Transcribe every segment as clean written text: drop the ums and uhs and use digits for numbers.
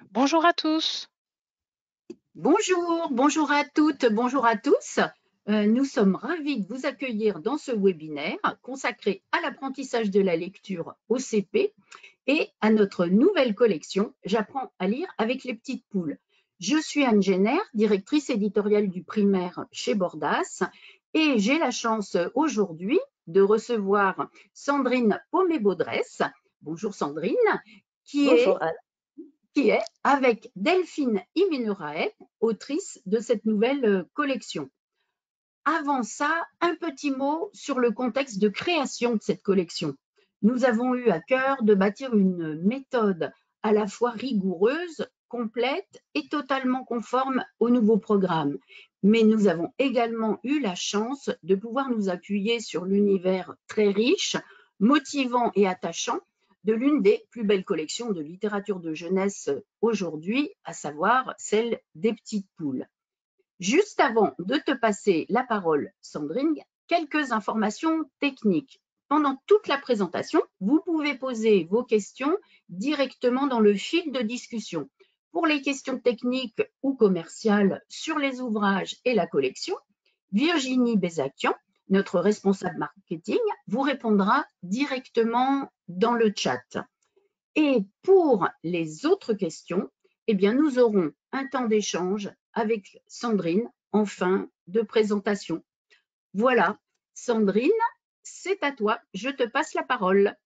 Bonjour à tous. Bonjour à toutes, bonjour à tous. Nous sommes ravis de vous accueillir dans ce webinaire consacré à l'apprentissage de la lecture au CP et à notre nouvelle collection J'apprends à lire avec les petites poules. Je suis Anne Jenner, directrice éditoriale du primaire chez Bordas, et j'ai la chance aujourd'hui de recevoir Sandrine Pomé-Baudresse. Bonjour Sandrine, qui est Bonjour Anne. avec Delphine Imenuraet, autrice de cette nouvelle collection. Avant ça, un petit mot sur le contexte de création de cette collection. Nous avons eu à cœur de bâtir une méthode à la fois rigoureuse, complète et totalement conforme au nouveau programme. Mais nous avons également eu la chance de pouvoir nous appuyer sur l'univers très riche, motivant et attachant de l'une des plus belles collections de littérature de jeunesse aujourd'hui, à savoir celle des petites poules. Juste avant de te passer la parole, Sandrine, quelques informations techniques. Pendant toute la présentation, vous pouvez poser vos questions directement dans le fil de discussion. Pour les questions techniques ou commerciales sur les ouvrages et la collection, Virginie Bézakian, notre responsable marketing, vous répondra directement dans le chat. Et pour les autres questions, eh bien, nous aurons un temps d'échange avec Sandrine en fin de présentation. Voilà, Sandrine, c'est à toi, je te passe la parole.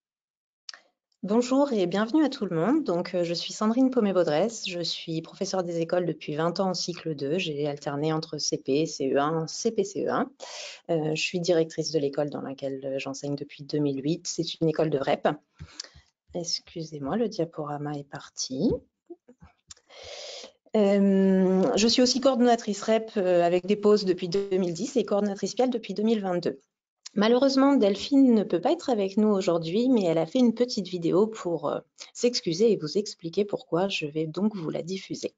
Bonjour et bienvenue à tout le monde. Donc, je suis Sandrine Pomé-Baudresse, je suis professeure des écoles depuis 20 ans en cycle 2. J'ai alterné entre CP, CE1, CP, CE1. Je suis directrice de l'école dans laquelle j'enseigne depuis 2008. C'est une école de REP. Excusez-moi, le diaporama est parti. Je suis aussi coordonnatrice REP avec des pauses depuis 2010 et coordonnatrice PIAL depuis 2022. Malheureusement, Delphine ne peut pas être avec nous aujourd'hui, mais elle a fait une petite vidéo pour s'excuser et vous expliquer pourquoi. Je vais donc vous la diffuser.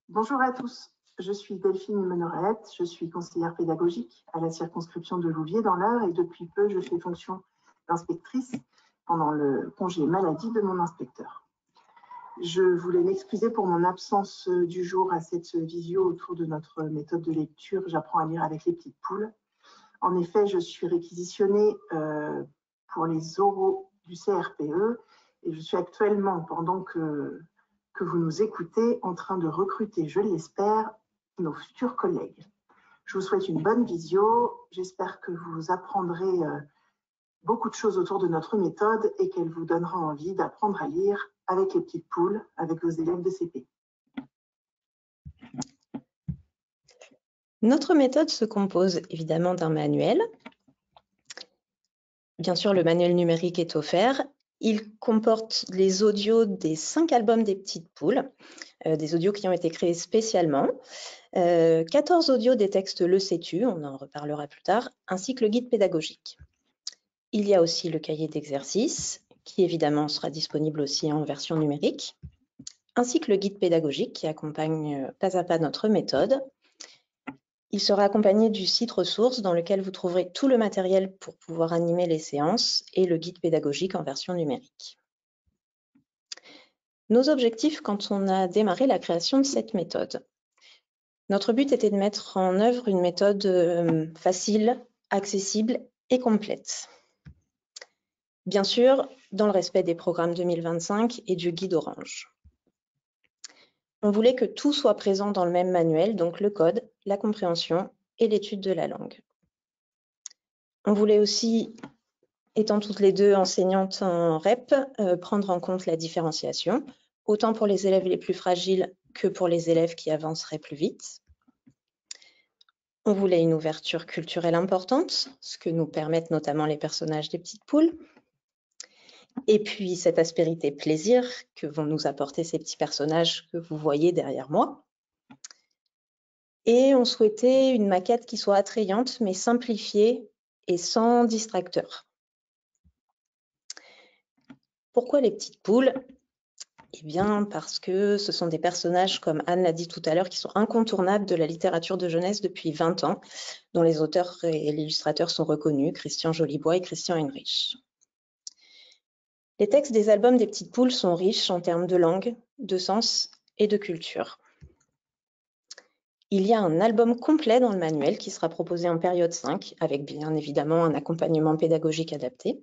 Bonjour à tous, je suis Delphine Imenuraet, je suis conseillère pédagogique à la circonscription de Louviers dans l'Eure et depuis peu je fais fonction d'inspectrice pendant le congé maladie de mon inspecteur. Je voulais m'excuser pour mon absence du jour à cette visio autour de notre méthode de lecture J'apprends à lire avec les petites poules. En effet, je suis réquisitionnée pour les oraux du CRPE et je suis actuellement, pendant que vous nous écoutez, en train de recruter, je l'espère, nos futurs collègues. Je vous souhaite une bonne visio. J'espère que vous apprendrez beaucoup de choses autour de notre méthode et qu'elle vous donnera envie d'apprendre à lire avec les petites poules, avec vos élèves de CP. Notre méthode se compose évidemment d'un manuel. Bien sûr, le manuel numérique est offert. Il comporte les audios des 5 albums des petites poules, des audios qui ont été créés spécialement, 14 audios des textes Le Sais-tu, on en reparlera plus tard, ainsi que le guide pédagogique. Il y a aussi le cahier d'exercice, qui évidemment sera disponible aussi en version numérique, ainsi que le guide pédagogique qui accompagne pas à pas notre méthode. Il sera accompagné du site ressources dans lequel vous trouverez tout le matériel pour pouvoir animer les séances et le guide pédagogique en version numérique. Nos objectifs quand on a démarré la création de cette méthode. Notre but était de mettre en œuvre une méthode facile, accessible et complète. Bien sûr, dans le respect des programmes 2025 et du guide Orange. On voulait que tout soit présent dans le même manuel, donc le code, la compréhension et l'étude de la langue. On voulait aussi, étant toutes les deux enseignantes en REP, prendre en compte la différenciation, autant pour les élèves les plus fragiles que pour les élèves qui avanceraient plus vite. On voulait une ouverture culturelle importante, ce que nous permettent notamment les personnages des petites poules. Et puis cette aspérité plaisir que vont nous apporter ces petits personnages que vous voyez derrière moi. Et on souhaitait une maquette qui soit attrayante, mais simplifiée et sans distracteur. Pourquoi les petites poules? Eh bien, parce que ce sont des personnages, comme Anne l'a dit tout à l'heure, qui sont incontournables de la littérature de jeunesse depuis 20 ans, dont les auteurs et les illustrateurs sont reconnus, Christian Jolibois et Christian Heinrich. Les textes des albums des petites poules sont riches en termes de langue, de sens et de culture. Il y a un album complet dans le manuel qui sera proposé en période 5, avec bien évidemment un accompagnement pédagogique adapté.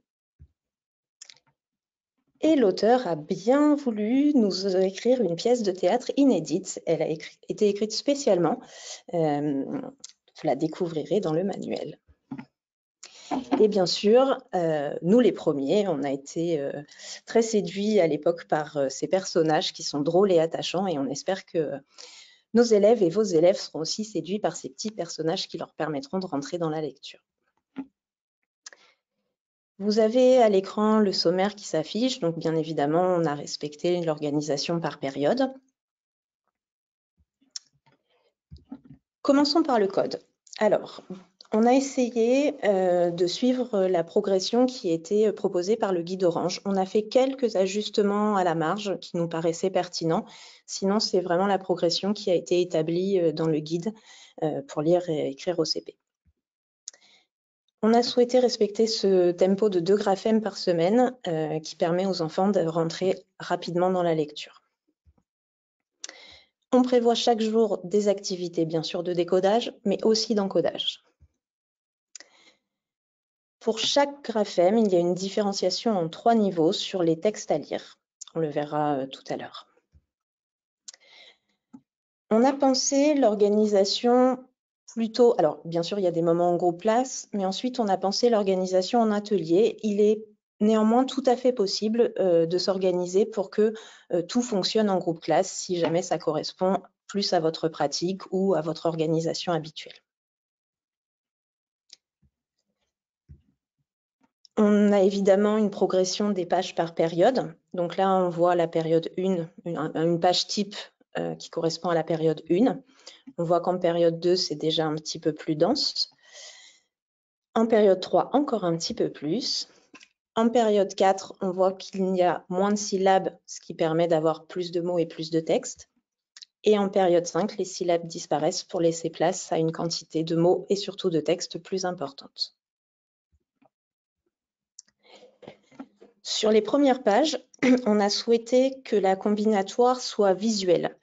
Et l'auteur a bien voulu nous écrire une pièce de théâtre inédite. Elle a été écrite spécialement. Vous la découvrirez dans le manuel. Et bien sûr, nous les premiers, on a été très séduits à l'époque par ces personnages qui sont drôles et attachants, et on espère que nos élèves et vos élèves seront aussi séduits par ces petits personnages qui leur permettront de rentrer dans la lecture. Vous avez à l'écran le sommaire qui s'affiche, donc bien évidemment, on a respecté l'organisation par période. Commençons par le code. Alors, on a essayé de suivre la progression qui était proposée par le guide Orange. On a fait quelques ajustements à la marge qui nous paraissaient pertinents. Sinon, c'est vraiment la progression qui a été établie dans le guide pour lire et écrire au CP. On a souhaité respecter ce tempo de 2 graphèmes par semaine qui permet aux enfants de rentrer rapidement dans la lecture. On prévoit chaque jour des activités, bien sûr, de décodage, mais aussi d'encodage. Pour chaque graphème, il y a une différenciation en 3 niveaux sur les textes à lire. On le verra tout à l'heure. On a pensé l'organisation plutôt, alors bien sûr il y a des moments en groupe classe, mais ensuite on a pensé l'organisation en atelier. Il est néanmoins tout à fait possible de s'organiser pour que tout fonctionne en groupe classe si jamais ça correspond plus à votre pratique ou à votre organisation habituelle. On a évidemment une progression des pages par période. Donc là on voit la période 1, une page type qui correspond à la période 1. On voit qu'en période 2, c'est déjà un petit peu plus dense. En période 3, encore un petit peu plus. En période 4, on voit qu'il y a moins de syllabes, ce qui permet d'avoir plus de mots et plus de texte. Et en période 5, les syllabes disparaissent pour laisser place à une quantité de mots et surtout de textes plus importante. Sur les premières pages, on a souhaité que la combinatoire soit visuelle.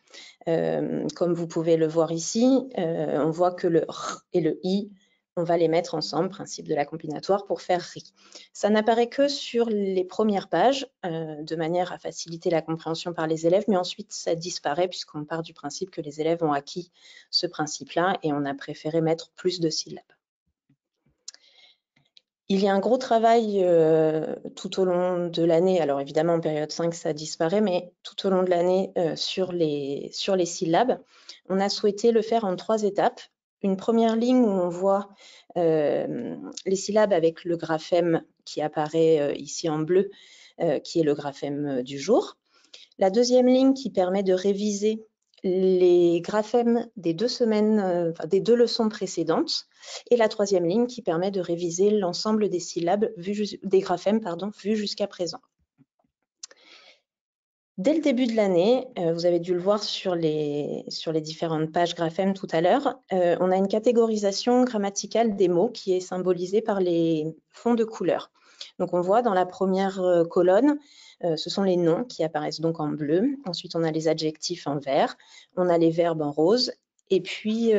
Comme vous pouvez le voir ici, on voit que le R et le I, on va les mettre ensemble, principe de la combinatoire, pour faire RI. Ça n'apparaît que sur les premières pages, de manière à faciliter la compréhension par les élèves, mais ensuite ça disparaît puisqu'on part du principe que les élèves ont acquis ce principe-là et on a préféré mettre plus de syllabes. Il y a un gros travail tout au long de l'année. Alors évidemment, en période 5, ça disparaît, mais tout au long de l'année, sur les syllabes, on a souhaité le faire en 3 étapes. Une première ligne où on voit les syllabes avec le graphème qui apparaît ici en bleu, qui est le graphème du jour. La deuxième ligne qui permet de réviser les graphèmes des 2 semaines, des 2 leçons précédentes, et la troisième ligne qui permet de réviser l'ensemble des syllabes des graphèmes vus jusqu'à présent. Dès le début de l'année, vous avez dû le voir sur les différentes pages graphèmes tout à l'heure, on a une catégorisation grammaticale des mots qui est symbolisée par les fonds de couleurs. Donc on voit dans la première colonne, ce sont les noms qui apparaissent donc en bleu. Ensuite, on a les adjectifs en vert, on a les verbes en rose, et puis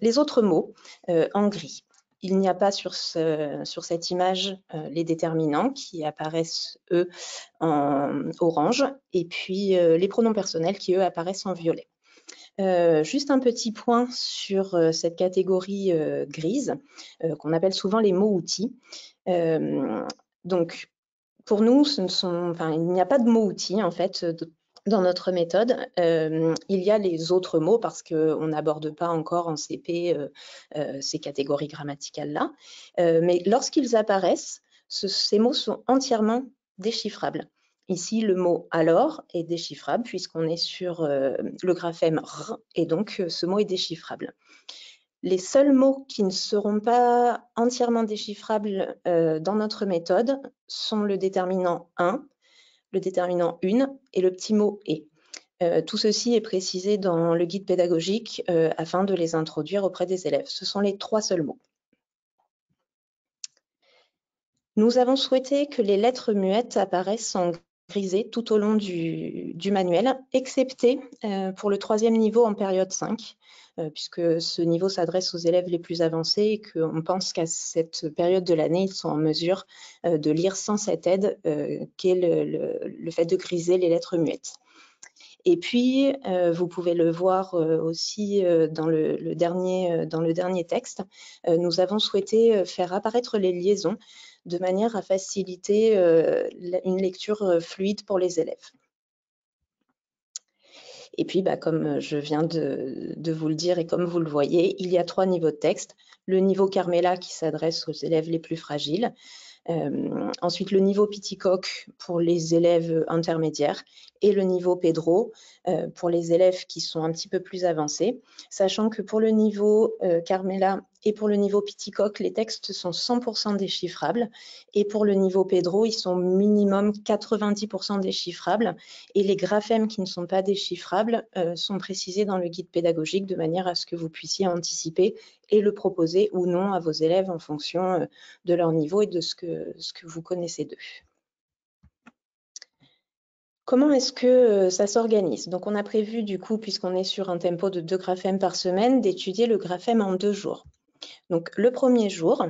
les autres mots en gris. Il n'y a pas sur cette image les déterminants qui apparaissent, eux, en orange, et puis les pronoms personnels qui, eux, apparaissent en violet. Juste un petit point sur cette catégorie grise, qu'on appelle souvent les mots-outils. Donc, pour nous, il n'y a pas de mots-outils, en fait, dans notre méthode. Il y a les autres mots parce qu'on n'aborde pas encore en CP ces catégories grammaticales-là. Mais lorsqu'ils apparaissent, ces mots sont entièrement déchiffrables. Ici, le mot « alors » est déchiffrable puisqu'on est sur le graphème « r » et donc ce mot est déchiffrable. Les seuls mots qui ne seront pas entièrement déchiffrables dans notre méthode sont le déterminant « un », le déterminant « une » et le petit mot « et ». Tout ceci est précisé dans le guide pédagogique afin de les introduire auprès des élèves. Ce sont les 3 seuls mots. Nous avons souhaité que les lettres muettes apparaissent en grisé tout au long du manuel, excepté pour le 3e niveau en période 5, puisque ce niveau s'adresse aux élèves les plus avancés et qu'on pense qu'à cette période de l'année, ils sont en mesure de lire sans cette aide qu'est le fait de griser les lettres muettes. Et puis, vous pouvez le voir aussi dans le dernier texte, nous avons souhaité faire apparaître les liaisons de manière à faciliter une lecture fluide pour les élèves. Et puis, comme je viens de vous le dire et comme vous le voyez, il y a 3 niveaux de texte. Le niveau Carmela qui s'adresse aux élèves les plus fragiles. Ensuite, le niveau Piticoque pour les élèves intermédiaires et le niveau Pedro pour les élèves qui sont un petit peu plus avancés, sachant que pour le niveau Carmela et pour le niveau Piticoque, les textes sont 100% déchiffrables et pour le niveau Pedro, ils sont minimum 90% déchiffrables et les graphèmes qui ne sont pas déchiffrables sont précisés dans le guide pédagogique de manière à ce que vous puissiez anticiper et le proposer ou non à vos élèves en fonction de leur niveau et de ce que vous connaissez d'eux. Comment est-ce que ça s'organise? Donc, on a prévu, du coup, puisqu'on est sur un tempo de 2 graphèmes par semaine, d'étudier le graphème en 2 jours. Donc, le premier jour,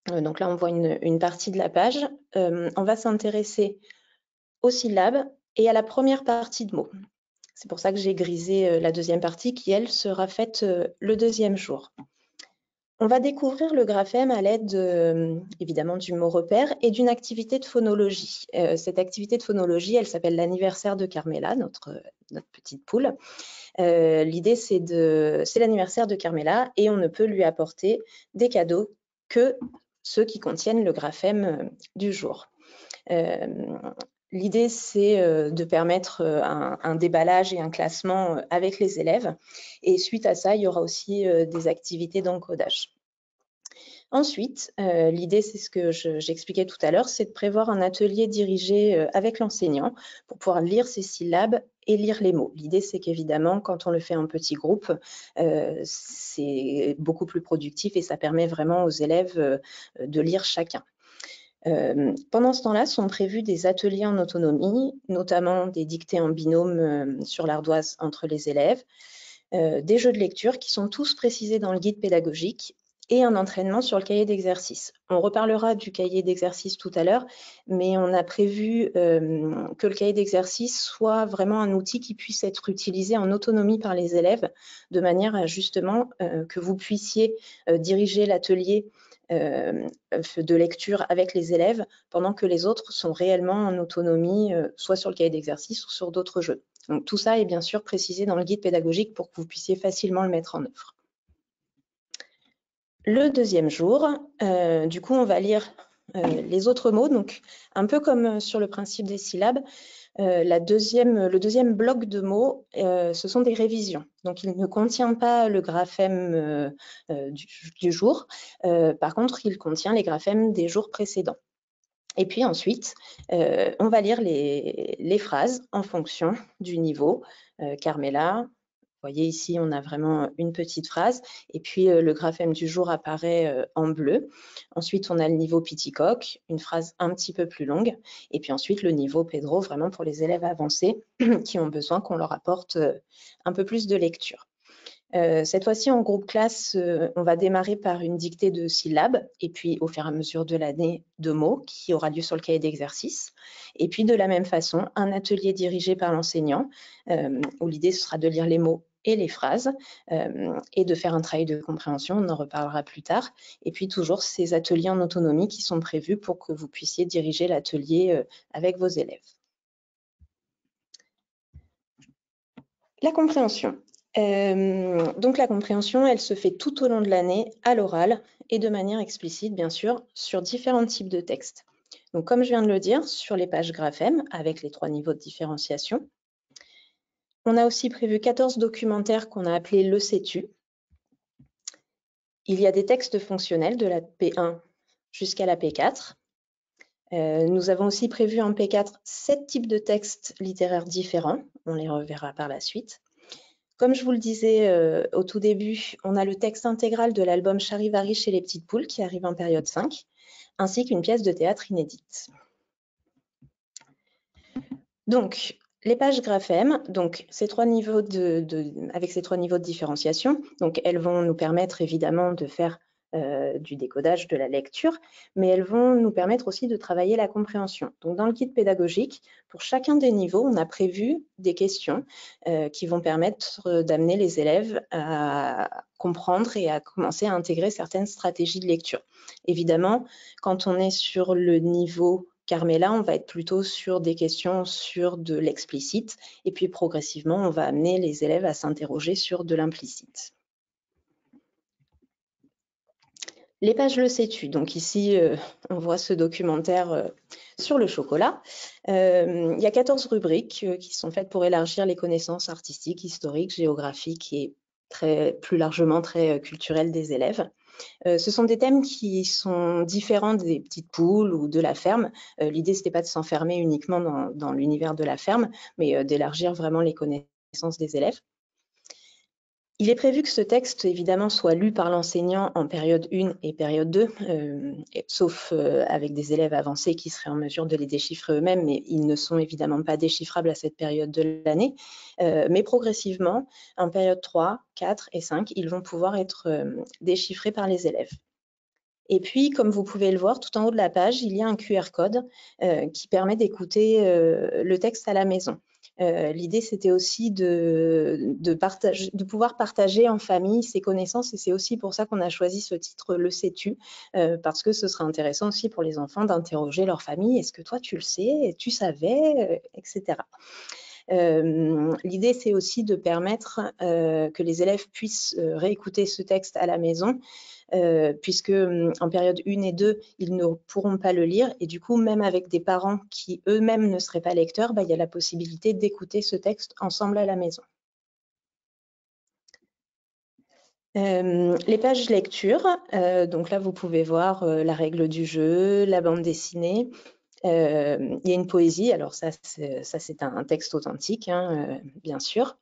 donc là, on voit une partie de la page, on va s'intéresser aux syllabes et à la première partie de mots. C'est pour ça que j'ai grisé la deuxième partie qui, elle, sera faite le 2e jour. On va découvrir le graphème à l'aide, évidemment, du mot repère et d'une activité de phonologie. Cette activité de phonologie, elle s'appelle l'anniversaire de Carmela, notre petite poule. L'idée, c'est l'anniversaire de Carmela et on ne peut lui apporter des cadeaux que ceux qui contiennent le graphème du jour. L'idée, c'est de permettre un déballage et un classement avec les élèves. Et suite à ça, il y aura aussi des activités d'encodage. Ensuite, l'idée, c'est ce que j'expliquais tout à l'heure, c'est de prévoir un atelier dirigé avec l'enseignant pour pouvoir lire ces syllabes et lire les mots. L'idée, c'est qu'évidemment, quand on le fait en petit groupe, c'est beaucoup plus productif et ça permet vraiment aux élèves de lire chacun. Pendant ce temps-là, sont prévus des ateliers en autonomie, notamment des dictées en binôme sur l'ardoise entre les élèves, des jeux de lecture qui sont tous précisés dans le guide pédagogique et un entraînement sur le cahier d'exercice. On reparlera du cahier d'exercice tout à l'heure, mais on a prévu que le cahier d'exercice soit vraiment un outil qui puisse être utilisé en autonomie par les élèves, de manière à justement que vous puissiez diriger l'atelier de lecture avec les élèves pendant que les autres sont réellement en autonomie, soit sur le cahier d'exercice ou sur d'autres jeux. Donc tout ça est bien sûr précisé dans le guide pédagogique pour que vous puissiez facilement le mettre en œuvre. Le 2e jour, du coup, on va lire les autres mots, donc un peu comme sur le principe des syllabes. Le 2e bloc de mots, ce sont des révisions. Donc, il ne contient pas le graphème du jour. Par contre, il contient les graphèmes des jours précédents. Et puis ensuite, on va lire les phrases en fonction du niveau. Carmela, vous voyez ici, on a vraiment une petite phrase. Et puis, le graphème du jour apparaît en bleu. Ensuite, on a le niveau Piticoque, une phrase un petit peu plus longue. Et puis ensuite, le niveau Pedro, vraiment pour les élèves avancés qui ont besoin qu'on leur apporte un peu plus de lecture. Cette fois-ci, en groupe classe, on va démarrer par une dictée de syllabes et puis au fur et à mesure de l'année, de mots qui aura lieu sur le cahier d'exercice. Et puis de la même façon, un atelier dirigé par l'enseignant où l'idée sera de lire les mots et les phrases et de faire un travail de compréhension, on en reparlera plus tard. Et puis toujours ces ateliers en autonomie qui sont prévus pour que vous puissiez diriger l'atelier avec vos élèves. La compréhension. Donc la compréhension, elle se fait tout au long de l'année à l'oral et de manière explicite, bien sûr, sur différents types de textes. Donc comme je viens de le dire, sur les pages graphèmes, avec les 3 niveaux de différenciation. On a aussi prévu 14 documentaires qu'on a appelés le sais-tu. Il y a des textes fonctionnels de la P1 jusqu'à la P4. Nous avons aussi prévu en P4 7 types de textes littéraires différents. On les reverra par la suite. Comme je vous le disais au tout début, on a le texte intégral de l'album Charivari chez les petites poules qui arrive en période 5, ainsi qu'une pièce de théâtre inédite. Donc, les pages Graphème, donc ces trois niveaux avec ces trois niveaux de différenciation, donc elles vont nous permettre évidemment de faire du décodage de la lecture, mais elles vont nous permettre aussi de travailler la compréhension. Donc, dans le guide pédagogique, pour chacun des niveaux, on a prévu des questions qui vont permettre d'amener les élèves à comprendre et à commencer à intégrer certaines stratégies de lecture. Évidemment, quand on est sur le niveau Carmela, on va être plutôt sur des questions sur de l'explicite, et puis progressivement, on va amener les élèves à s'interroger sur de l'implicite. Les pages Le sais-tu. Donc ici, on voit ce documentaire sur le chocolat. Il y a 14 rubriques qui sont faites pour élargir les connaissances artistiques, historiques, géographiques et plus largement très culturelles des élèves. Ce sont des thèmes qui sont différents des petites poules ou de la ferme. L'idée, ce n'était pas de s'enfermer uniquement dans l'univers de la ferme, mais d'élargir vraiment les connaissances des élèves. Il est prévu que ce texte, évidemment, soit lu par l'enseignant en période 1 et période 2, sauf avec des élèves avancés qui seraient en mesure de les déchiffrer eux-mêmes, mais ils ne sont évidemment pas déchiffrables à cette période de l'année. Mais progressivement, en période 3, 4 et 5, ils vont pouvoir être déchiffrés par les élèves. Et puis, comme vous pouvez le voir, tout en haut de la page, il y a un QR code qui permet d'écouter le texte à la maison. L'idée, c'était aussi de pouvoir partager en famille ses connaissances, et c'est aussi pour ça qu'on a choisi ce titre « Le sais-tu » parce que ce sera intéressant aussi pour les enfants d'interroger leur famille. Est-ce que toi, tu le sais, tu savais, etc. L'idée, c'est aussi de permettre que les élèves puissent réécouter ce texte à la maison, puisque en période 1 et 2, ils ne pourront pas le lire. Et du coup, même avec des parents qui eux-mêmes ne seraient pas lecteurs, il y a la possibilité d'écouter ce texte ensemble à la maison. Les pages lecture, donc là, vous pouvez voir la règle du jeu, la bande dessinée. Il y a une poésie, alors ça c'est un texte authentique, hein, bien sûr.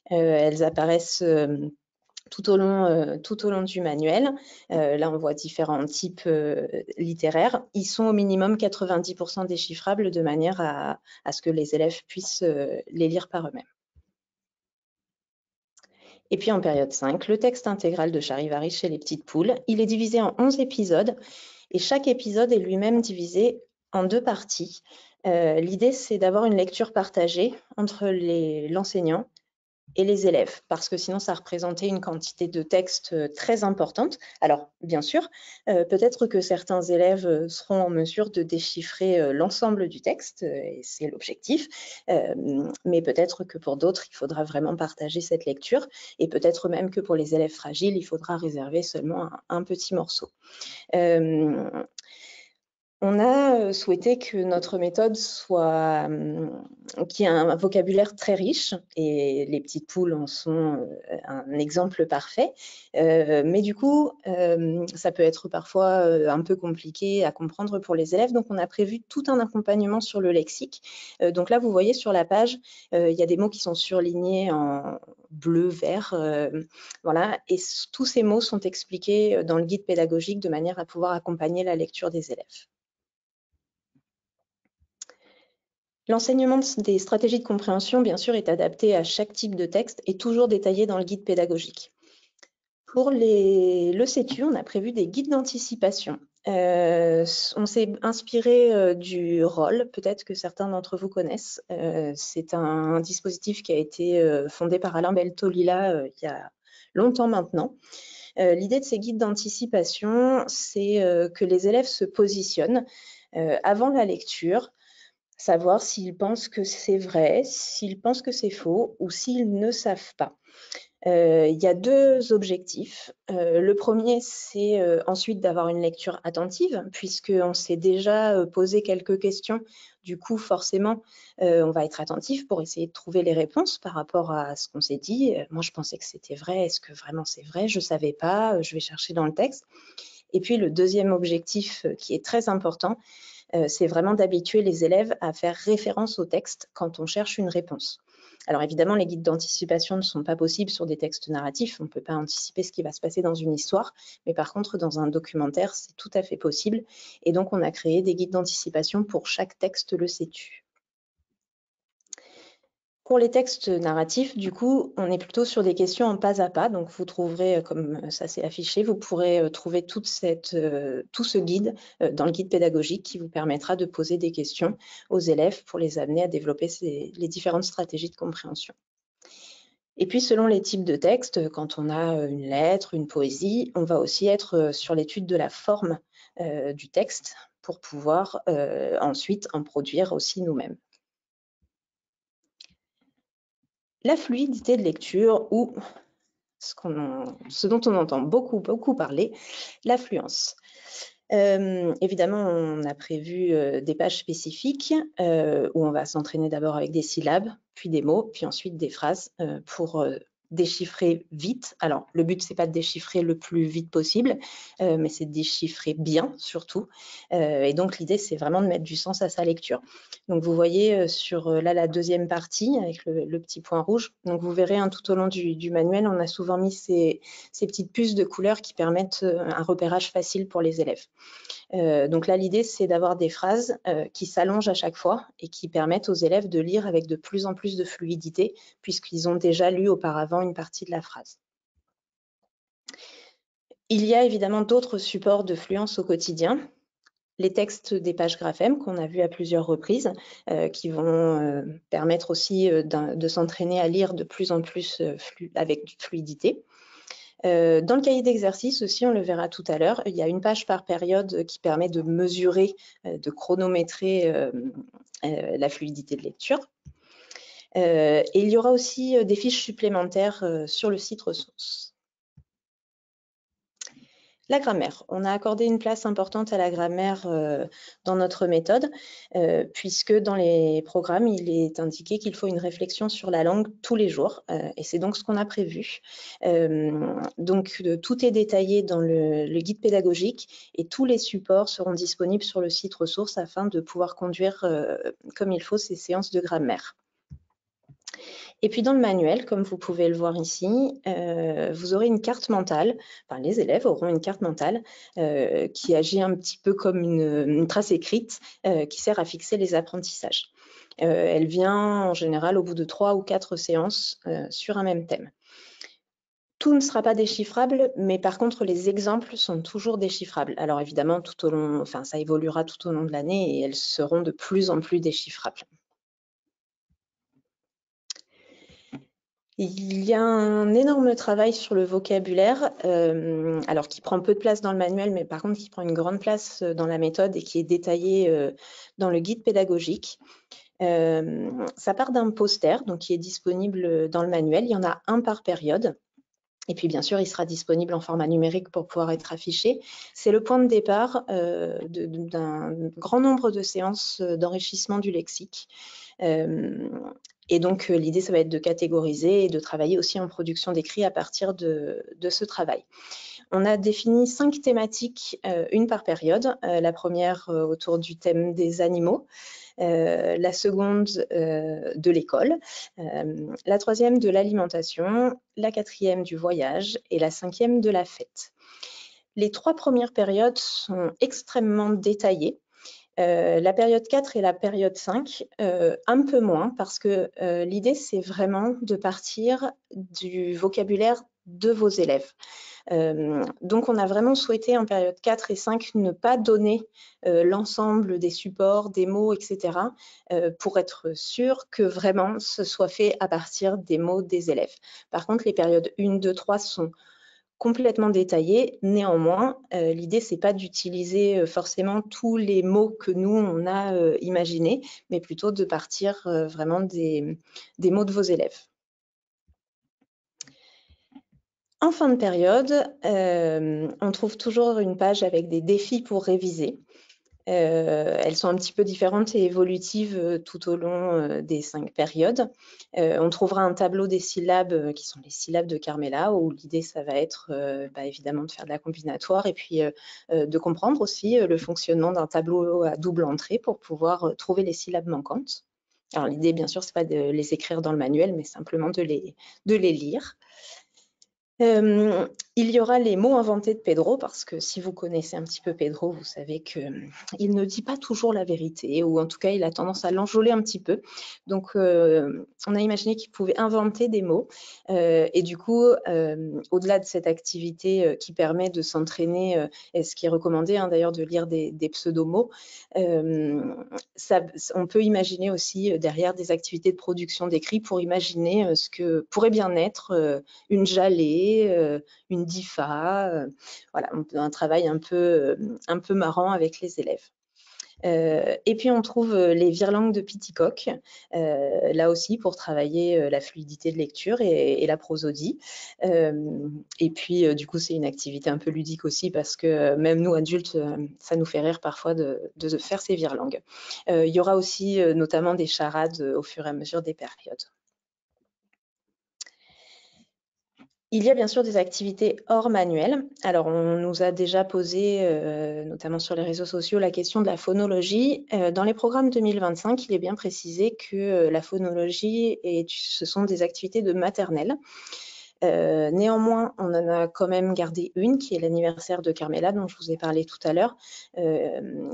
Elles apparaissent tout au long du manuel. Là, on voit différents types littéraires. Ils sont au minimum 90% déchiffrables de manière à ce que les élèves puissent les lire par eux-mêmes. Et puis en période 5, le texte intégral de Charivari chez les petites poules. Il est divisé en 11 épisodes et chaque épisode est lui-même divisé en 2 parties. L'idée, c'est d'avoir une lecture partagée entre l'enseignant et les élèves, parce que sinon ça représentait une quantité de texte très importante. Alors bien sûr, peut-être que certains élèves seront en mesure de déchiffrer l'ensemble du texte, et c'est l'objectif, mais peut-être que pour d'autres, il faudra vraiment partager cette lecture, et peut-être même que pour les élèves fragiles, il faudra réserver seulement un petit morceau. On a souhaité que notre méthode qui ait un vocabulaire très riche, et les petites poules en sont un exemple parfait, mais du coup, ça peut être parfois un peu compliqué à comprendre pour les élèves, donc on a prévu tout un accompagnement sur le lexique. Donc là, vous voyez sur la page, il y a des mots qui sont surlignés en bleu, vert, voilà, et tous ces mots sont expliqués dans le guide pédagogique de manière à pouvoir accompagner la lecture des élèves. L'enseignement des stratégies de compréhension, bien sûr, est adapté à chaque type de texte et toujours détaillé dans le guide pédagogique. Pour le sais-tu, on a prévu des guides d'anticipation. On s'est inspiré du ROL, peut-être que certains d'entre vous connaissent. C'est un dispositif qui a été fondé par Alain Beltolila il y a longtemps maintenant. L'idée de ces guides d'anticipation, c'est que les élèves se positionnent avant la lecture, savoir s'ils pensent que c'est vrai, s'ils pensent que c'est faux ou s'ils ne savent pas. Il y a 2 objectifs. Le premier, c'est ensuite d'avoir une lecture attentive, puisqu'on s'est déjà posé quelques questions. Du coup, forcément, on va être attentif pour essayer de trouver les réponses par rapport à ce qu'on s'est dit. Moi, je pensais que c'était vrai. Est-ce que vraiment c'est vrai? Je ne savais pas. Je vais chercher dans le texte. Et puis, le deuxième objectif qui est très important, c'est vraiment d'habituer les élèves à faire référence au texte quand on cherche une réponse. Alors évidemment, les guides d'anticipation ne sont pas possibles sur des textes narratifs, on ne peut pas anticiper ce qui va se passer dans une histoire, mais par contre, dans un documentaire, c'est tout à fait possible. Et donc, on a créé des guides d'anticipation pour chaque texte le sais-tu. Pour les textes narratifs, du coup, on est plutôt sur des questions en pas à pas. Donc, vous trouverez, comme ça s'est affiché, vous pourrez trouver tout ce guide dans le guide pédagogique qui vous permettra de poser des questions aux élèves pour les amener à développer les différentes stratégies de compréhension. Et puis, selon les types de textes, quand on a une lettre, une poésie, on va aussi être sur l'étude de la forme du texte pour pouvoir ensuite en produire aussi nous-mêmes. La fluidité de lecture ou ce dont on entend beaucoup parler, l'affluence. Évidemment, on a prévu des pages spécifiques où on va s'entraîner d'abord avec des syllabes, puis des mots, puis ensuite des phrases pour déchiffrer vite. Alors, le but, c'est pas de déchiffrer le plus vite possible, mais c'est de déchiffrer bien, surtout. Et donc, l'idée, c'est vraiment de mettre du sens à sa lecture. Donc, vous voyez sur là la deuxième partie avec le petit point rouge. Donc, vous verrez tout au long du manuel, on a souvent mis ces petites puces de couleurs qui permettent un repérage facile pour les élèves. Donc là, l'idée, c'est d'avoir des phrases qui s'allongent à chaque fois et qui permettent aux élèves de lire avec de plus en plus de fluidité, puisqu'ils ont déjà lu auparavant une partie de la phrase. Il y a évidemment d'autres supports de fluence au quotidien. Les textes des pages Graphème qu'on a vus à plusieurs reprises, qui vont permettre aussi de s'entraîner à lire de plus en plus avec fluidité. Dans le cahier d'exercice aussi, on le verra tout à l'heure, il y a une page par période qui permet de mesurer, de chronométrer la fluidité de lecture. Et il y aura aussi des fiches supplémentaires sur le site ressources. La grammaire. On a accordé une place importante à la grammaire dans notre méthode, puisque dans les programmes, il est indiqué qu'il faut une réflexion sur la langue tous les jours, et c'est donc ce qu'on a prévu. Donc, tout est détaillé dans le guide pédagogique et tous les supports seront disponibles sur le site ressources afin de pouvoir conduire comme il faut ces séances de grammaire. Et puis dans le manuel, comme vous pouvez le voir ici, vous aurez une carte mentale, enfin les élèves auront une carte mentale qui agit un petit peu comme une trace écrite qui sert à fixer les apprentissages. Elle vient en général au bout de 3 ou 4 séances sur un même thème. Tout ne sera pas déchiffrable, mais par contre, les exemples sont toujours déchiffrables. Alors évidemment, ça évoluera tout au long de l'année et elles seront de plus en plus déchiffrables. Il y a un énorme travail sur le vocabulaire, alors qui prend peu de place dans le manuel, mais par contre qui prend une grande place dans la méthode et qui est détaillé dans le guide pédagogique. Ça part d'un poster donc, qui est disponible dans le manuel. Il y en a un par période. Et puis, bien sûr, il sera disponible en format numérique pour pouvoir être affiché. C'est le point de départ d'un grand nombre de séances d'enrichissement du lexique. Et donc, l'idée, ça va être de catégoriser et de travailler aussi en production d'écrit à partir de ce travail. On a défini 5 thématiques, une par période. La première autour du thème des animaux. La seconde de l'école, la troisième de l'alimentation, la quatrième du voyage et la cinquième de la fête. Les 3 premières périodes sont extrêmement détaillées. La période 4 et la période 5, un peu moins, parce que l'idée, c'est vraiment de partir du vocabulaire de vos élèves. Donc, on a vraiment souhaité en période 4 et 5 ne pas donner l'ensemble des supports, des mots, etc. Pour être sûr que vraiment ce soit fait à partir des mots des élèves. Par contre, les périodes 1, 2, 3 sont complètement détaillées. Néanmoins, l'idée, c'est pas d'utiliser forcément tous les mots que nous, on a imaginés, mais plutôt de partir vraiment des mots de vos élèves. En fin de période, on trouve toujours une page avec des défis pour réviser. Elles sont un petit peu différentes et évolutives tout au long des 5 périodes. On trouvera un tableau des syllabes qui sont les syllabes de Carmela, où l'idée, ça va être évidemment de faire de la combinatoire et puis de comprendre aussi le fonctionnement d'un tableau à double entrée pour pouvoir trouver les syllabes manquantes. Alors l'idée, bien sûr, c'est pas de les écrire dans le manuel, mais simplement de les lire. Il y aura les mots inventés de Pedro, parce que si vous connaissez un petit peu Pedro, vous savez qu'il ne dit pas toujours la vérité, ou en tout cas, il a tendance à l'enjôler un petit peu. Donc, on a imaginé qu'il pouvait inventer des mots. Et du coup, au-delà de cette activité qui permet de s'entraîner, et ce qui est recommandé d'ailleurs de lire des pseudo-mots, on peut imaginer aussi derrière des activités de production d'écrit pour imaginer ce que pourrait bien être une jalée, une DIFA, voilà, un travail un peu marrant avec les élèves. Et puis on trouve les virelangues de Piticoque, là aussi pour travailler la fluidité de lecture et la prosodie. Et puis du coup c'est une activité un peu ludique aussi, parce que même nous adultes, ça nous fait rire parfois de faire ces virelangues. Il y aura aussi notamment des charades au fur et à mesure des périodes. Il y a bien sûr des activités hors manuel. Alors, on nous a déjà posé, notamment sur les réseaux sociaux, la question de la phonologie. Dans les programmes 2025, il est bien précisé que la phonologie, ce sont des activités de maternelle. Néanmoins, on en a quand même gardé une, qui est l'anniversaire de Carmela, dont je vous ai parlé tout à l'heure,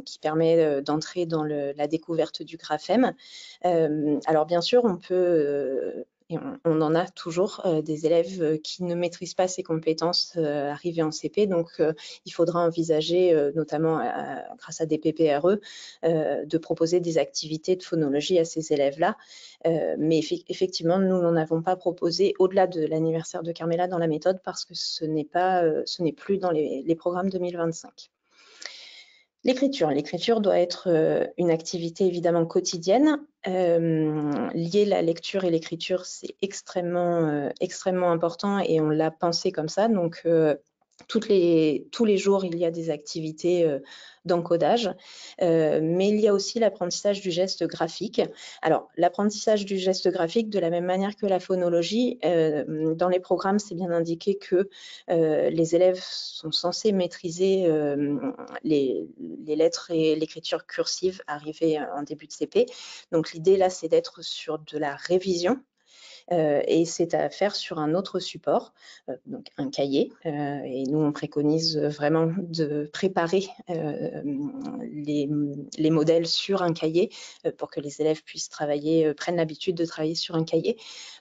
qui permet d'entrer dans la découverte du graphème. Alors, bien sûr, on peut... et on en a toujours des élèves qui ne maîtrisent pas ces compétences arrivées en CP, donc il faudra envisager, notamment grâce à des PPRE, de proposer des activités de phonologie à ces élèves-là. Mais effectivement, nous n'en avons pas proposé au-delà de l'anniversaire de Carmela dans la méthode, parce que ce n'est plus dans les programmes 2025. L'écriture doit être une activité évidemment quotidienne. Lier la lecture et l'écriture, c'est extrêmement important, et on l'a pensé comme ça. Donc, tous les jours, il y a des activités d'encodage, mais il y a aussi l'apprentissage du geste graphique. Alors, l'apprentissage du geste graphique, de la même manière que la phonologie, dans les programmes, c'est bien indiqué que les élèves sont censés maîtriser les lettres et l'écriture cursive arrivée en début de CP. Donc, l'idée, là, c'est d'être sur de la révision. Et c'est à faire sur un autre support, donc un cahier. Et nous, on préconise vraiment de préparer les modèles sur un cahier pour que les élèves puissent prennent l'habitude de travailler sur un cahier.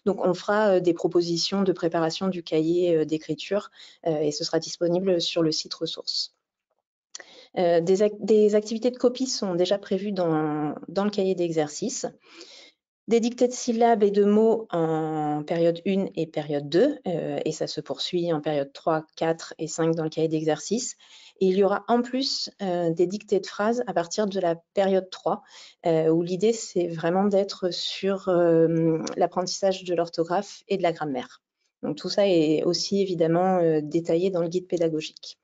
Donc, on fera des propositions de préparation du cahier d'écriture et ce sera disponible sur le site ressources. Des activités de copie sont déjà prévues dans le cahier d'exercice. Des dictées de syllabes et de mots en période 1 et période 2, et ça se poursuit en période 3, 4 et 5 dans le cahier d'exercice. Et il y aura en plus des dictées de phrases à partir de la période 3, où l'idée, c'est vraiment d'être sur l'apprentissage de l'orthographe et de la grammaire. Donc tout ça est aussi évidemment détaillé dans le guide pédagogique.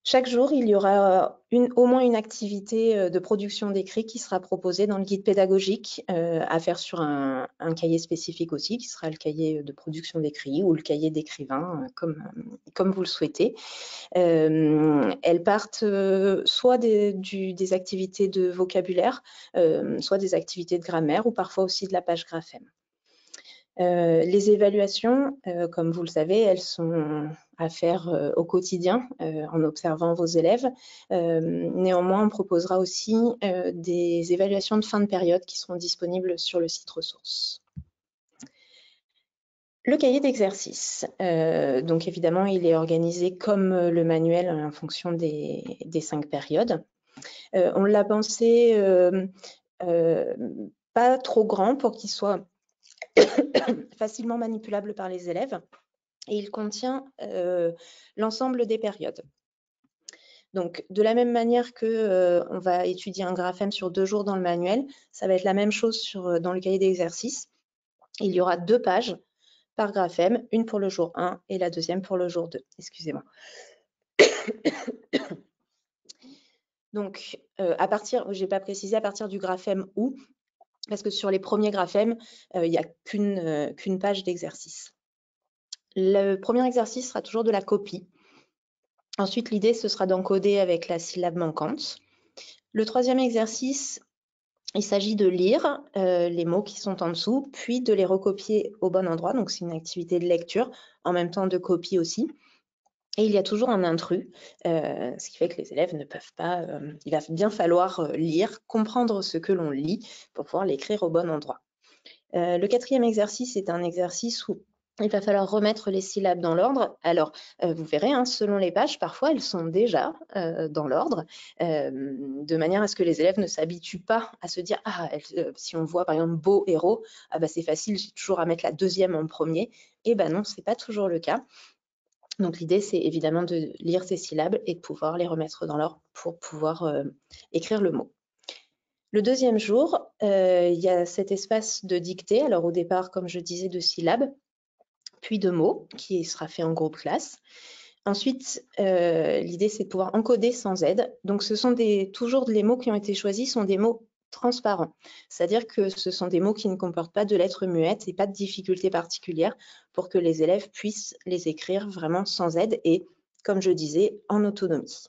Chaque jour, il y aura au moins une activité de production d'écrit qui sera proposée dans le guide pédagogique, à faire sur un cahier spécifique aussi, qui sera le cahier de production d'écrit ou le cahier d'écrivain, comme vous le souhaitez. Elles partent soit des activités de vocabulaire, soit des activités de grammaire, ou parfois aussi de la page graphème. Les évaluations, comme vous le savez, elles sont à faire au quotidien en observant vos élèves. Néanmoins, on proposera aussi des évaluations de fin de période qui seront disponibles sur le site ressources. Le cahier d'exercice, donc évidemment, il est organisé comme le manuel en fonction des 5 périodes. On l'a pensé pas trop grand pour qu'il soit facilement manipulable par les élèves, et il contient l'ensemble des périodes. Donc, de la même manière que on va étudier un graphème sur 2 jours dans le manuel, ça va être la même chose dans le cahier d'exercice. Il y aura 2 pages par graphème, une pour le jour 1 et la deuxième pour le jour 2. Excusez-moi. Donc, je n'ai pas précisé à partir du graphème où, parce que sur les premiers graphèmes, il n'y a qu'une page d'exercice. Le premier exercice sera toujours de la copie. Ensuite, l'idée, ce sera d'encoder avec la syllabe manquante. Le troisième exercice Il s'agit de lire les mots qui sont en dessous, puis de les recopier au bon endroit. Donc, c'est une activité de lecture, en même temps de copie aussi. Et il y a toujours un intrus, ce qui fait que les élèves ne peuvent pas... il va bien falloir lire, comprendre ce que l'on lit pour pouvoir l'écrire au bon endroit. Le quatrième exercice est un exercice où il va falloir remettre les syllabes dans l'ordre. Alors, vous verrez, hein, selon les pages, parfois, elles sont déjà dans l'ordre, de manière à ce que les élèves ne s'habituent pas à se dire « Ah, si on voit par exemple « beau héros », ah, bah, c'est facile, j'ai toujours à mettre la deuxième en premier ». Et ben non, ce n'est pas toujours le cas. Donc, l'idée, c'est évidemment de lire ces syllabes et de pouvoir les remettre dans l'ordre pour pouvoir écrire le mot. Le deuxième jour, il y a cet espace de dictée. Alors, au départ, comme je disais, de syllabes, puis de mots, qui sera fait en groupe classe. Ensuite, l'idée, c'est de pouvoir encoder sans aide. Donc, ce sont toujours les mots qui ont été choisis sont des mots transparents. C'est-à-dire que ce sont des mots qui ne comportent pas de lettres muettes et pas de difficultés particulières pour que les élèves puissent les écrire vraiment sans aide et, comme je disais, en autonomie.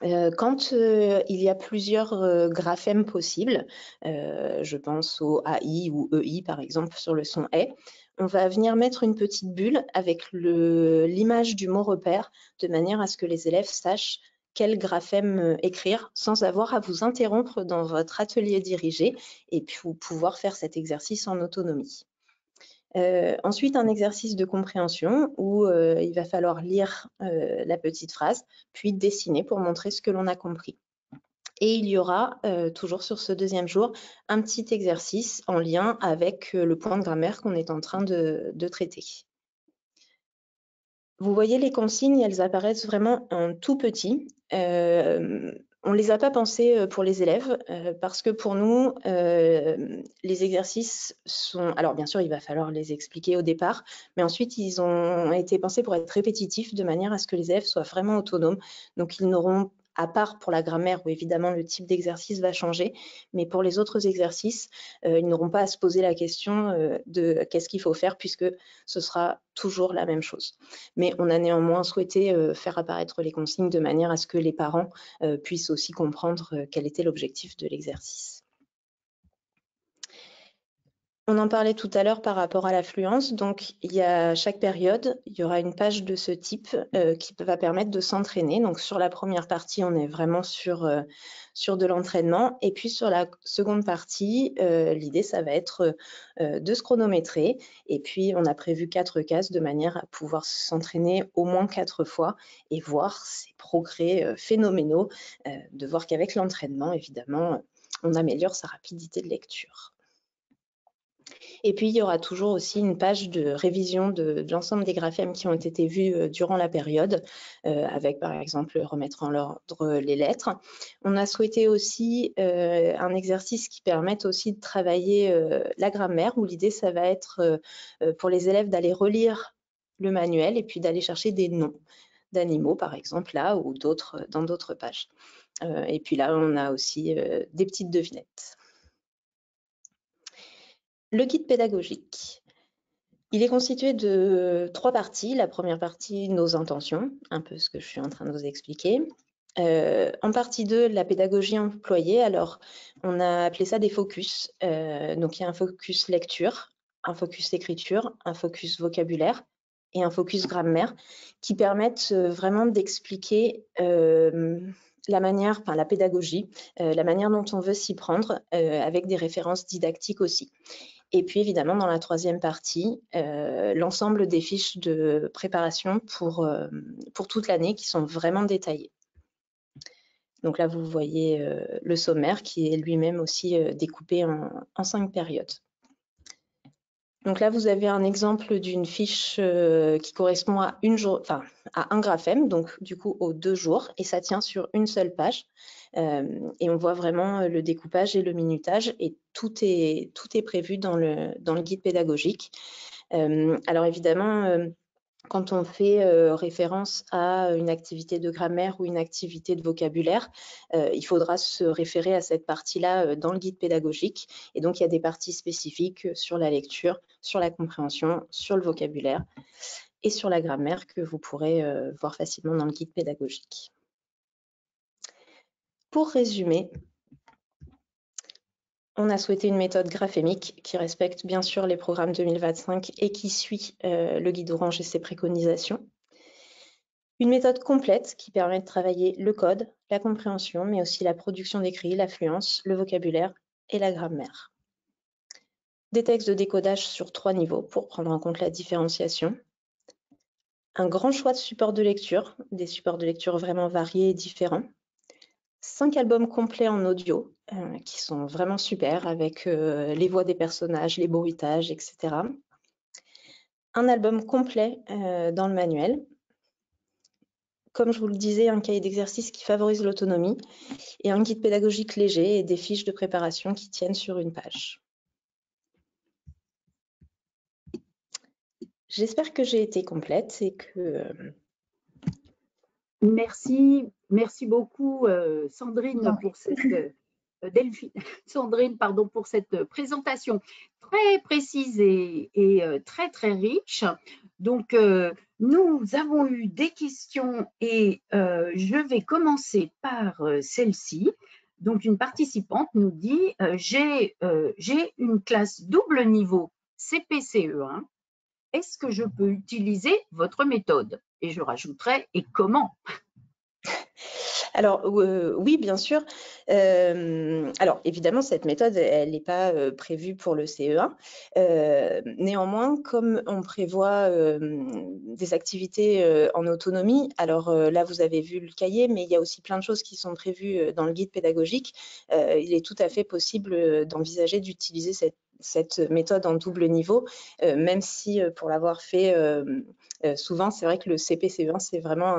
Quand il y a plusieurs graphèmes possibles, je pense au AI ou EI par exemple sur le son est, on va venir mettre une petite bulle avec l'image du mot repère de manière à ce que les élèves sachent quel graphème écrire sans avoir à vous interrompre dans votre atelier dirigé et puis pouvoir faire cet exercice en autonomie. Ensuite, un exercice de compréhension où il va falloir lire la petite phrase, puis dessiner pour montrer ce que l'on a compris. Et il y aura, toujours sur ce deuxième jour, un petit exercice en lien avec le point de grammaire qu'on est en train de traiter. Vous voyez les consignes, elles apparaissent vraiment en tout petit. On ne les a pas pensées pour les élèves parce que pour nous, les exercices sont... Alors bien sûr, il va falloir les expliquer au départ, mais ensuite, ils ont été pensés pour être répétitifs de manière à ce que les élèves soient vraiment autonomes. Donc, ils n'auront, à part pour la grammaire où évidemment le type d'exercice va changer, mais pour les autres exercices, ils n'auront pas à se poser la question de qu'est-ce qu'il faut faire puisque ce sera toujours la même chose. Mais on a néanmoins souhaité faire apparaître les consignes de manière à ce que les parents puissent aussi comprendre quel était l'objectif de l'exercice. On en parlait tout à l'heure par rapport à l'affluence. Donc, chaque période, il y aura une page de ce type qui va permettre de s'entraîner. Donc, sur la première partie, on est vraiment sur de l'entraînement. Et puis, sur la seconde partie, l'idée, ça va être de se chronométrer. Et puis, on a prévu 4 cases de manière à pouvoir s'entraîner au moins 4 fois et voir ces progrès phénoménaux, de voir qu'avec l'entraînement, évidemment, on améliore sa rapidité de lecture. Et puis, il y aura toujours aussi une page de révision de l'ensemble des graphèmes qui ont été vus durant la période, avec par exemple remettre en ordre les lettres. On a souhaité aussi un exercice qui permette aussi de travailler la grammaire, où l'idée, ça va être pour les élèves d'aller relire le manuel et puis d'aller chercher des noms d'animaux, par exemple, là, ou dans d'autres pages. Et puis là, on a aussi des petites devinettes. Le guide pédagogique. Il est constitué de 3 parties. La première partie, nos intentions, un peu ce que je suis en train de vous expliquer. En partie 2, la pédagogie employée. Alors, on a appelé ça des focus. Donc, il y a un focus lecture, un focus écriture, un focus vocabulaire et un focus grammaire qui permettent vraiment d'expliquer la pédagogie, la manière dont on veut s'y prendre avec des références didactiques aussi. Et puis évidemment, dans la troisième partie, l'ensemble des fiches de préparation pour toute l'année qui sont vraiment détaillées. Donc là, vous voyez le sommaire qui est lui-même aussi découpé en 5 périodes. Donc là, vous avez un exemple d'une fiche qui correspond à un graphème, donc du coup aux 2 jours, et ça tient sur une seule page. Et on voit vraiment le découpage et le minutage, et tout est prévu dans le guide pédagogique. Alors évidemment, quand on fait référence à une activité de grammaire ou une activité de vocabulaire, il faudra se référer à cette partie-là dans le guide pédagogique. Et donc, il y a des parties spécifiques sur la lecture, sur la compréhension, sur le vocabulaire et sur la grammaire que vous pourrez voir facilement dans le guide pédagogique. Pour résumer, on a souhaité une méthode graphémique qui respecte bien sûr les programmes 2025 et qui suit le guide Orange et ses préconisations. Une méthode complète qui permet de travailler le code, la compréhension, mais aussi la production d'écrit, l'affluence, le vocabulaire et la grammaire. Des textes de décodage sur 3 niveaux pour prendre en compte la différenciation. Un grand choix de supports de lecture, des supports de lecture vraiment variés et différents. 5 albums complets en audio qui sont vraiment super avec les voix des personnages, les bruitages, etc. Un album complet dans le manuel. Comme je vous le disais, un cahier d'exercice qui favorise l'autonomie et un guide pédagogique léger et des fiches de préparation qui tiennent sur une page. J'espère que j'ai été complète et que... Merci beaucoup Sandrine pour cette Sandrine, pardon, pour cette présentation très précise et très riche. Donc nous avons eu des questions et je vais commencer par celle-ci. Donc une participante nous dit j'ai une classe double niveau CP-CE1. Est-ce que je peux utiliser votre méthode? Et je rajouterai, et comment? Alors, oui, bien sûr. Alors, évidemment, cette méthode, elle n'est pas prévue pour le CE1. Néanmoins, comme on prévoit des activités en autonomie, alors là, vous avez vu le cahier, mais il y a aussi plein de choses qui sont prévues dans le guide pédagogique. Il est tout à fait possible d'envisager d'utiliser cette méthode en double niveau, même si pour l'avoir fait souvent, c'est vrai que le CP-CE1, c'est vraiment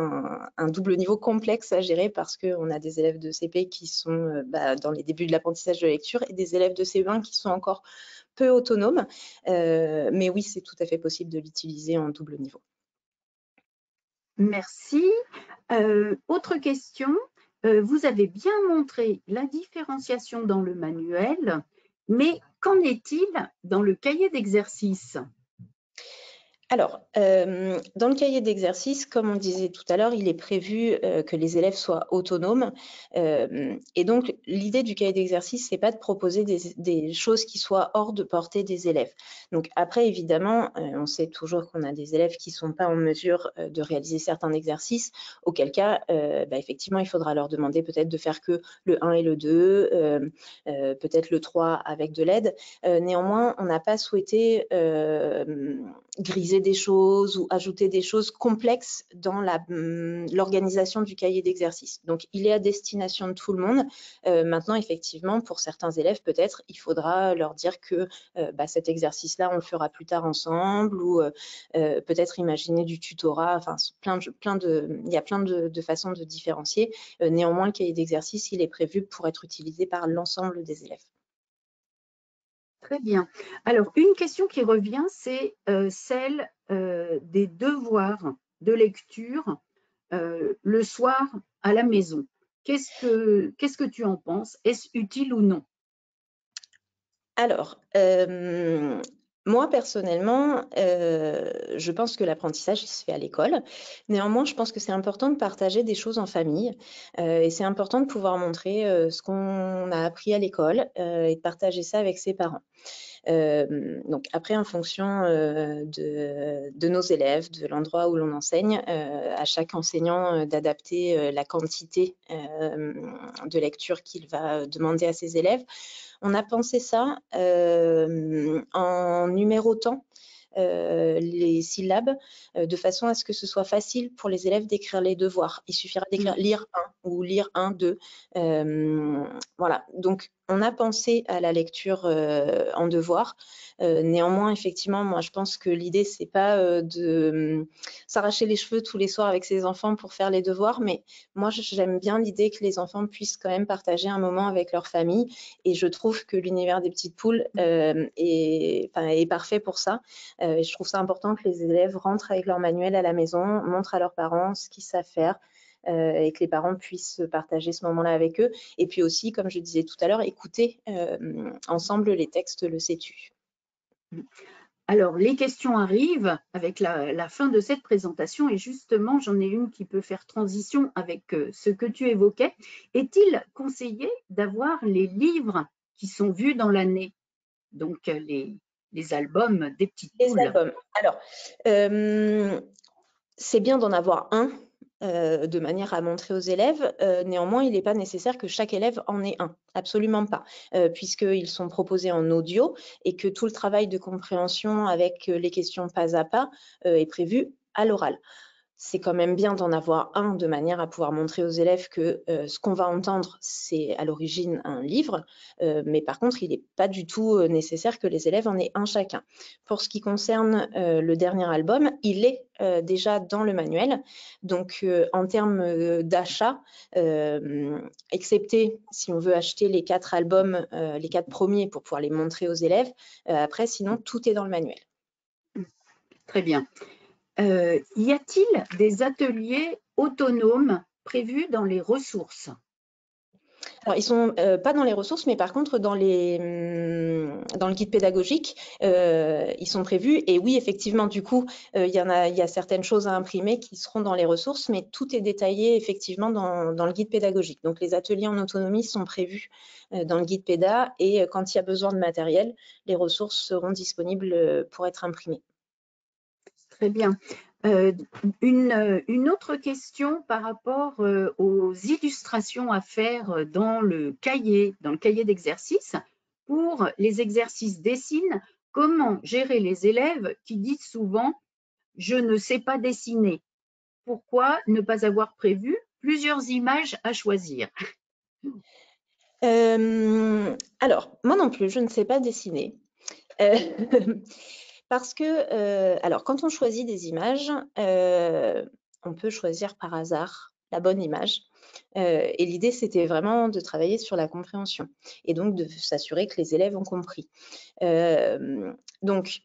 un double niveau complexe à gérer parce qu'on a des élèves de CP qui sont dans les débuts de l'apprentissage de lecture et des élèves de CE1 qui sont encore peu autonomes. Mais oui, c'est tout à fait possible de l'utiliser en double niveau. Merci. Autre question. Vous avez bien montré la différenciation dans le manuel, mais qu'en est-il dans le cahier d'exercice? Alors, dans le cahier d'exercice, comme on disait tout à l'heure, il est prévu que les élèves soient autonomes. Et donc, l'idée du cahier d'exercice, c'est pas de proposer des choses qui soient hors de portée des élèves. Donc après, évidemment, on sait toujours qu'on a des élèves qui sont pas en mesure de réaliser certains exercices, auquel cas, effectivement, il faudra leur demander peut-être de faire que le 1 et le 2, peut-être le 3 avec de l'aide. Néanmoins, on n'a pas souhaité griser des choses ou ajouter des choses complexes dans l'organisation du cahier d'exercice. Donc, il est à destination de tout le monde. Maintenant, effectivement, pour certains élèves, peut-être, il faudra leur dire que cet exercice-là, on le fera plus tard ensemble ou peut-être imaginer du tutorat. Enfin, il y a plein de façons de différencier. Néanmoins, le cahier d'exercice, il est prévu pour être utilisé par l'ensemble des élèves. Très bien. Alors, une question qui revient, c'est celle des devoirs de lecture le soir à la maison. Qu'est-ce que tu en penses? Est-ce utile ou non? Alors, moi, personnellement, je pense que l'apprentissage, il se fait à l'école. Néanmoins, je pense que c'est important de partager des choses en famille et c'est important de pouvoir montrer ce qu'on a appris à l'école et de partager ça avec ses parents. Donc après, en fonction de nos élèves, de l'endroit où l'on enseigne, à chaque enseignant d'adapter la quantité de lecture qu'il va demander à ses élèves. On a pensé ça en numérotant les syllabes de façon à ce que ce soit facile pour les élèves d'écrire les devoirs. Il suffira d'écrire lire 1 ou lire 1, 2. Voilà, donc on a pensé à la lecture en devoir. Néanmoins, effectivement, moi, je pense que l'idée, c'est pas de s'arracher les cheveux tous les soirs avec ses enfants pour faire les devoirs, mais moi, j'aime bien l'idée que les enfants puissent quand même partager un moment avec leur famille. Et je trouve que l'univers des petites poules est parfait pour ça. Et je trouve ça important que les élèves rentrent avec leur manuel à la maison, montrent à leurs parents ce qu'ils savent faire. Et que les parents puissent partager ce moment-là avec eux. Et puis aussi, comme je disais tout à l'heure, écouter ensemble les textes, le sais-tu. Alors, les questions arrivent avec la fin de cette présentation et justement, j'en ai une qui peut faire transition avec ce que tu évoquais. Est-il conseillé d'avoir les livres qui sont vus dans l'année, donc les albums des petites Les poules. albums. Alors, c'est bien d'en avoir un de manière à montrer aux élèves. Néanmoins, il n'est pas nécessaire que chaque élève en ait un, absolument pas, puisqu'ils sont proposés en audio et que tout le travail de compréhension avec les questions pas à pas est prévu à l'oral. C'est quand même bien d'en avoir un de manière à pouvoir montrer aux élèves que ce qu'on va entendre, c'est à l'origine un livre, mais par contre, il n'est pas du tout nécessaire que les élèves en aient un chacun. Pour ce qui concerne le dernier album, il est déjà dans le manuel. Donc, en termes d'achat, excepté si on veut acheter les 4 albums, les 4 premiers pour pouvoir les montrer aux élèves, après, sinon, tout est dans le manuel. Très bien. Y a-t-il des ateliers autonomes prévus dans les ressources? Alors, ils sont pas dans les ressources, mais par contre, dans le guide pédagogique, ils sont prévus. Et oui, effectivement, du coup, il y a certaines choses à imprimer qui seront dans les ressources, mais tout est détaillé effectivement dans le guide pédagogique. Donc, les ateliers en autonomie sont prévus dans le guide péda, et quand il y a besoin de matériel, les ressources seront disponibles pour être imprimées. Très bien. Une autre question par rapport aux illustrations à faire dans le cahier d'exercice. Pour les exercices dessine, comment gérer les élèves qui disent souvent « je ne sais pas dessiner ». Pourquoi ne pas avoir prévu plusieurs images à choisir? Alors, moi non plus, je ne sais pas dessiner. Parce que, alors, quand on choisit des images, on peut choisir par hasard la bonne image. Et l'idée, c'était vraiment de travailler sur la compréhension et donc de s'assurer que les élèves ont compris. Donc,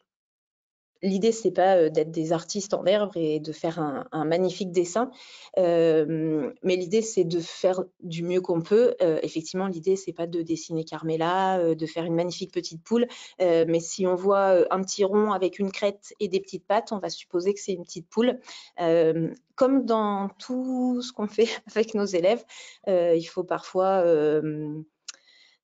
l'idée, c'est pas d'être des artistes en herbe et de faire un magnifique dessin, mais l'idée, c'est de faire du mieux qu'on peut. Effectivement, l'idée, c'est pas de dessiner Carmela, de faire une magnifique petite poule, mais si on voit un petit rond avec une crête et des petites pattes, on va supposer que c'est une petite poule. Comme dans tout ce qu'on fait avec nos élèves, il faut parfois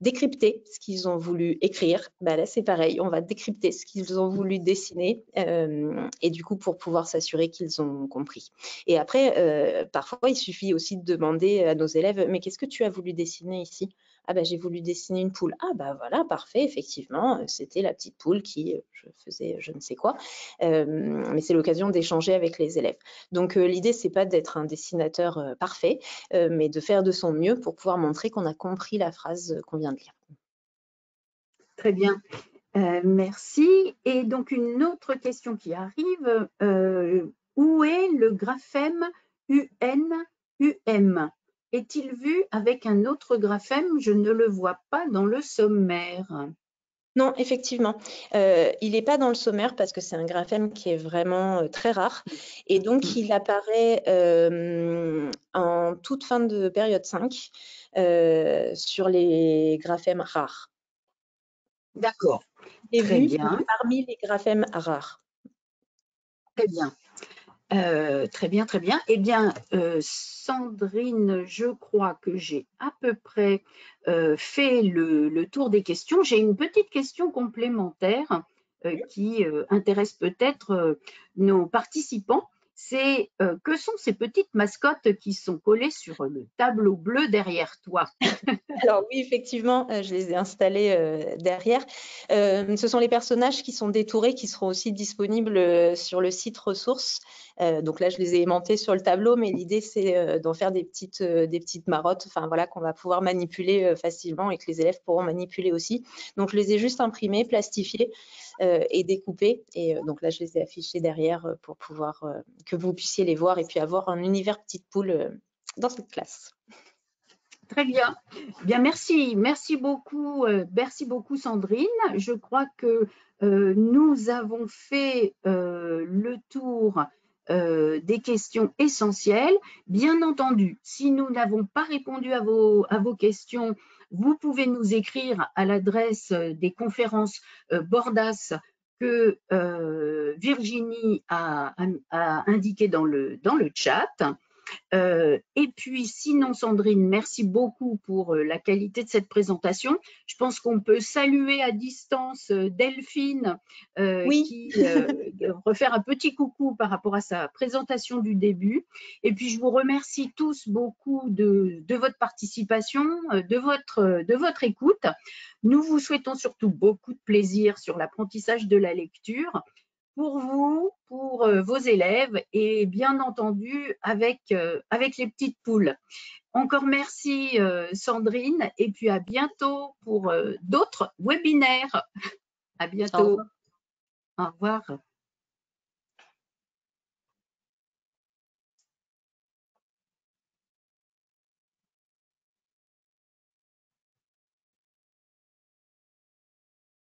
décrypter ce qu'ils ont voulu écrire. Bah là, c'est pareil, on va décrypter ce qu'ils ont voulu dessiner et du coup, pour pouvoir s'assurer qu'ils ont compris. Et après, parfois, il suffit aussi de demander à nos élèves, mais qu'est-ce que tu as voulu dessiner ici? Ah bah, j'ai voulu dessiner une poule. Ah bah voilà, parfait, effectivement, c'était la petite poule qui je faisais je ne sais quoi. Mais c'est l'occasion d'échanger avec les élèves. Donc l'idée, c'est pas d'être un dessinateur parfait, mais de faire de son mieux pour pouvoir montrer qu'on a compris la phrase qu'on vient de lire. Très bien. Merci. Et donc, une autre question qui arrive. Où est le graphème UN-UM? Est-il vu avec un autre graphème? Je ne le vois pas dans le sommaire. Non, effectivement, il n'est pas dans le sommaire parce que c'est un graphème qui est vraiment très rare et donc il apparaît en toute fin de période 5 sur les graphèmes rares. D'accord. Il est Très vu bien. parmi les graphèmes rares. Très bien. Très bien, très bien. Eh bien, Sandrine, je crois que j'ai à peu près fait le tour des questions. J'ai une petite question complémentaire qui intéresse peut-être nos participants. C'est que sont ces petites mascottes qui sont collées sur le tableau bleu derrière toi? Alors oui, effectivement, je les ai installés derrière. Ce sont les personnages qui sont détourés, qui seront aussi disponibles sur le site ressources. Donc là, je les ai aimantés sur le tableau, mais l'idée, c'est d'en faire des petites marottes, enfin voilà, qu'on va pouvoir manipuler facilement et que les élèves pourront manipuler aussi. Donc je les ai juste imprimés, plastifiés et découpés. Et donc là, je les ai affichés derrière pour pouvoir que vous puissiez les voir et puis avoir un univers petite poule dans cette classe. Très bien. Bien, merci beaucoup Sandrine. Je crois que nous avons fait le tour des questions essentielles. Bien entendu, si nous n'avons pas répondu à vos questions, vous pouvez nous écrire à l'adresse des conférences Bordas que Virginie a indiqué dans le chat. Et puis, sinon, Sandrine, merci beaucoup pour la qualité de cette présentation. Je pense qu'on peut saluer à distance Delphine, Oui. qui refaire un petit coucou par rapport à sa présentation du début. Et puis, je vous remercie tous beaucoup de votre participation, de votre écoute. Nous vous souhaitons surtout beaucoup de plaisir sur l'apprentissage de la lecture, pour vous, pour vos élèves et bien entendu avec les petites poules. Encore merci Sandrine et puis à bientôt pour d'autres webinaires. À bientôt. Au revoir.